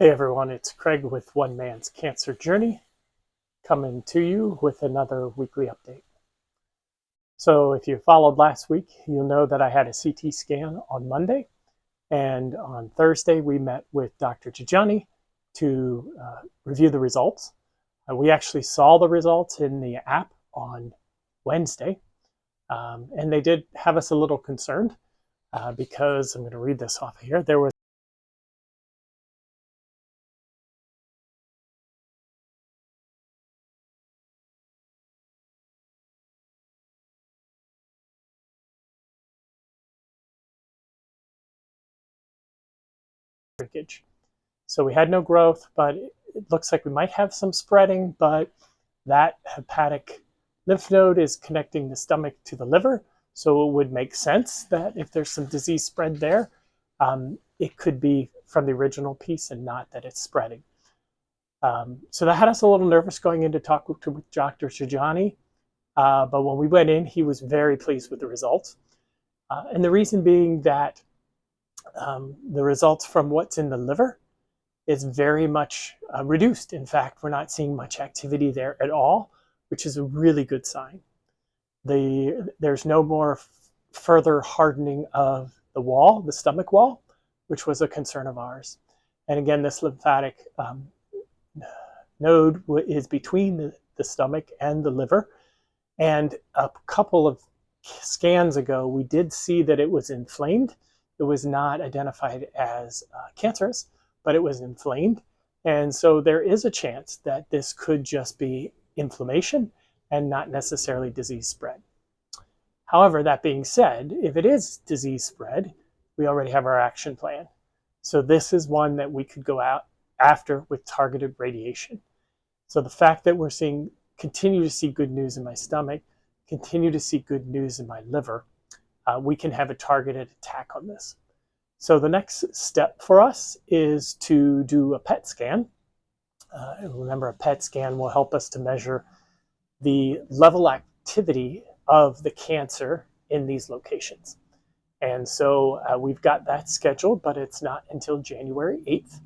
Hey everyone, it's Craig with One Man's Cancer Journey, coming to you with another weekly update. So if you followed last week, you'll know that I had a CT scan on Monday, and on Thursday we met with Dr. Tijani to review the results. We actually saw the results in the app on Wednesday, and they did have us a little concerned because I'm going to read this off of here. There was shrinkage. So we had no growth, but it looks like we might have some spreading, but that hepatic lymph node is connecting the stomach to the liver. So it would make sense that if there's some disease spread there, it could be from the original piece and not that it's spreading. So that had us a little nervous going in to talk with Dr. Shajani. But when we went in, he was very pleased with the results. And the reason being that the results from what's in the liver is very much reduced. In fact, we're not seeing much activity there at all, which is a really good sign. There's no more further hardening of the wall, the stomach wall, which was a concern of ours. And again, this lymphatic node is between the stomach and the liver. And a couple of scans ago, we did see that it was inflamed. It was not identified as cancerous, but it was inflamed. And so there is a chance that this could just be inflammation and not necessarily disease spread. However, that being said, if it is disease spread, we already have our action plan. So this is one that we could go out after with targeted radiation. So the fact that we're continue to see good news in my stomach, continue to see good news in my liver, we can have a targeted attack on this. So the next step for us is to do a PET scan. Remember, a PET scan will help us to measure the level activity of the cancer in these locations. And so we've got that scheduled, but it's not until January 8th.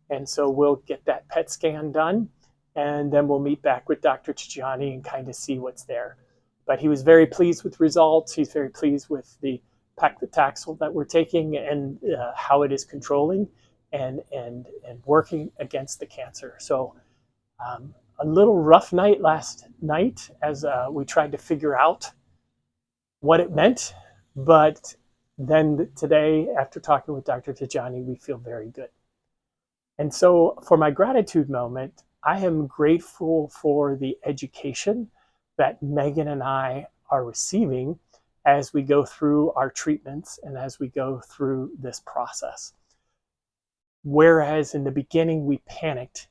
And so we'll get that PET scan done, and then we'll meet back with Dr. Tijani and kind of see what's there. But he was very pleased with results. He's very pleased with the paclitaxel that we're taking and how it is controlling and working against the cancer. So a little rough night last night as we tried to figure out what it meant. But then today, after talking with Dr. Tijani, we feel very good. And so for my gratitude moment, I am grateful for the education that Megan and I are receiving as we go through our treatments and as we go through this process. Whereas in the beginning we panicked,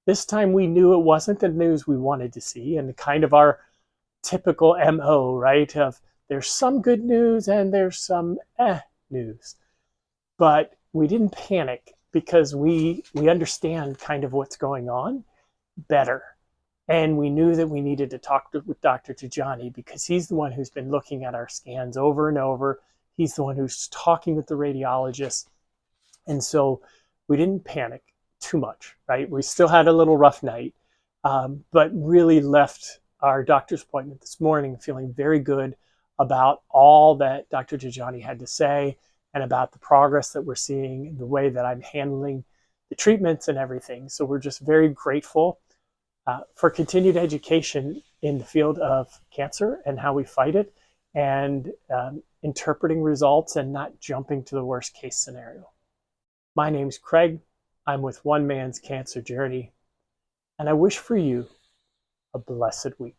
this time we knew it wasn't the news we wanted to see, and kind of our typical MO, right? Of there's some good news and there's some news. But we didn't panic because we understand kind of what's going on better. And we knew that we needed to talk with Dr. Tijani because he's the one who's been looking at our scans over and over. He's the one who's talking with the radiologist. And so we didn't panic too much, right? We still had a little rough night, but really left our doctor's appointment this morning feeling very good about all that Dr. Tijani had to say and about the progress that we're seeing and the way that I'm handling the treatments and everything. So we're just very grateful for continued education in the field of cancer and how we fight it, and interpreting results and not jumping to the worst case scenario. My name's Craig. I'm with One Man's Cancer Journey, and I wish for you a blessed week.